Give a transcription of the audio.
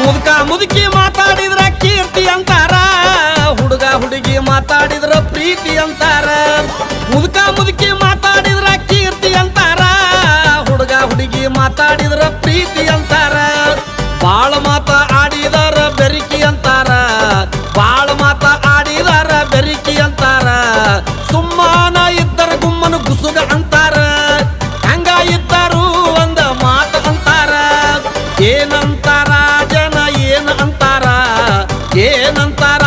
ಮುದುಕ ಮುದುಕಿ ಮಾತಾಡಿದ್ರ ಕೀರ್ತಿ ಅಂತಾರ, ಹುಡುಗ ಹುಡುಗಿ ಮಾತಾಡಿದ್ರ ಪ್ರೀತಿ ಅಂತಾರ. ಮುದುಕ ಮುದುಕಿ ಮಾತಾಡಿದ್ರ ಕೀರ್ತಿ ಅಂತಾರ, ಹುಡುಗ ಹುಡುಗಿ ಮಾತಾಡಿದ್ರ ಪ್ರೀತಿ ಅಂತಾರ. ಬಾಳ ಮಾತ ಆಡಿದರ ಬೆರಿಕಿ ಅಂತಾರ, ಬಾಳ ಮಾತ ಆಡಿದರ ಬೆರಿಕಿ ಅಂತಾರ. ಸುಮ್ಮನ ಇದ್ದರ ಗುಮ್ಮನ ಗುಸುಗ ಅಂತಾರ, ಹಂಗ ಇದ್ದರು ಒಂದ ಮಾತ ಅಂತಾರ. ಏನಂತಾರ ಜನ ಏನ್ ಅಂತಾರ, ಏನಂತಾರ